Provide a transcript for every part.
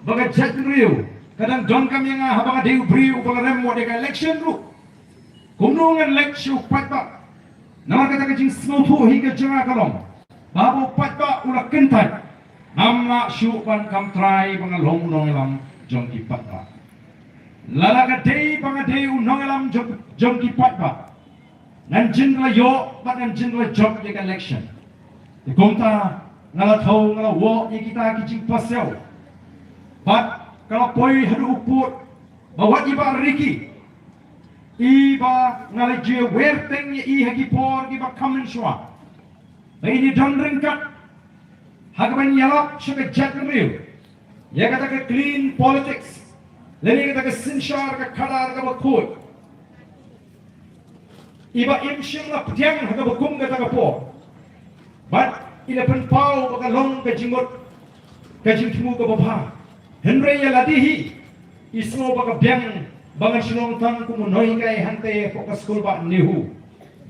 baga chat riu kadang don kam yang habang deu briu baga remo de election ru kumnungan election patba nama kata kajing snotu higa janga kalong babu patba ula kentai namna syupan kam try bangalong nongelam jongki patba lalaga dei banga deu nongelam jongki patba nan jingla yo bat nan jingla job de election di komta ngala thau ngala wo ye kita kicing pasel bat kalau poi hadu uput bawa iba riki iba ngala je werteng ye i hagi por iba kamen shwa ini don ringkat hagaban yalap shaka jatmil ye kata ke clean politics leni kata ke sinshar ka khadar ka bakut iba imshim la ptiang haga bakum kata ka po bat ila pen pau baka long ka jingot ka jingmu ka baba henry ya ladihi ismo baka biang bangan sinong tang kumunoi kai hante fokus kul ba nihu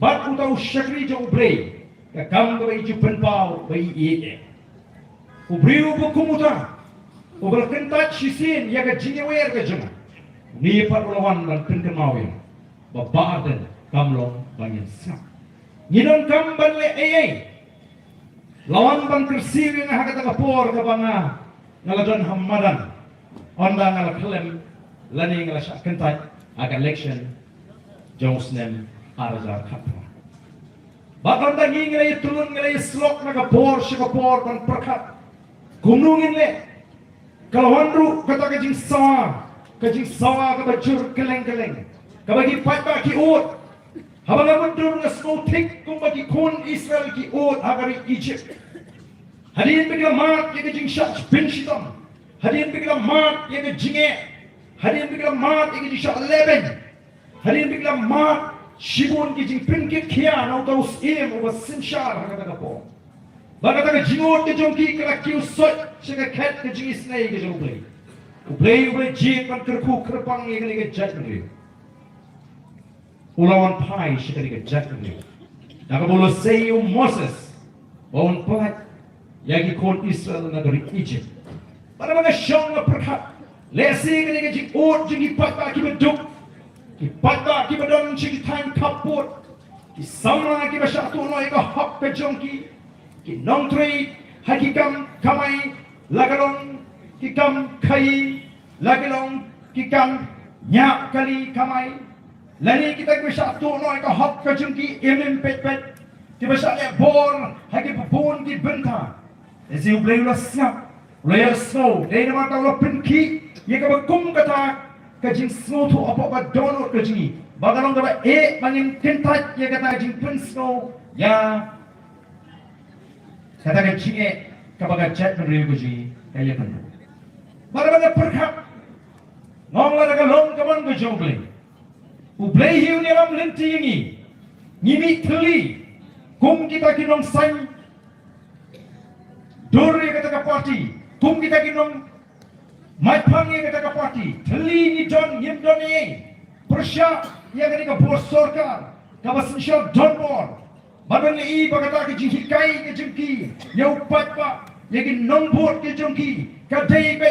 bat utau shakri jo ubre ka kam ka bai pen pau bai ie ubriu bu kumuta ubal kentat shisin ya ka jingewer ka jema ni par lawan ban pen kemawin babaden kamlong banyan sak nidon kam ban le ei lawan ban tersiri nga hakata kapor ka banga ngaladon hamadan onda ngala klem lani ngala syak kentai aga election josnem arazar kapra bakon da ngingre tulun ngre slok na kapor shikapor ban perkat kumnungin le kalawandru kata kajing sawa ka bajur keleng-keleng kabagi patba ki ut habang mundur nga snotik kung bagi kun Israel ki ut hagari Egypt hadin bigla mat ye kajing shach bin shitam hadin bigla mat ye kajinge hadin bigla mat ye kajing shach leben hadin bigla mat shibun kajing pinkit kia na utaus im uba sinshar hagata po baga taga jingot ke jongki kala kiu sot shaka kat kajing isnai ke jong ublay jik pan kerku kerpang ye kali ke jatmri ulawan pai shikari ke jatmri daga bolo sayu Moses bawon pat yagi kon Israel nagari Egypt pada mga siyang na perkat lesi kani ke jik ut jing ipatba ki beduk ipatba ki bedon shiki time kaput ki samra ki basyatu no ika hap ke jongki ki nongtri hakikam kamai lagalong kikam kai lagalong kikam nyak kali kamai lani kita bersatu no ka hak ka jengki emem pet ki bersale bor hagi pun ki benta ezi ublay ula snap ula snow dai na mata ula pinki ye ka bakum kata ka jing snow to apa ba donor ka jingi bagalong ka ba mangin kentat ye kata jing pun snow ya kata ka jinge ka baga chat menriu ka jingi kaya kan marabana perkap ngong la ka long ka man ka jongle ublay hiu ni lam lenti ini ngimi thli kum kita kinong sai dori kata ka party kum kita kinong mai phangi kata ka party thli ni don yim don ni persya ya kani ka bos sarkar ka basin shop don bor badan ni bagata ki jihikai ke jengki yau pat pa yagi nombor ke jengki ka dei be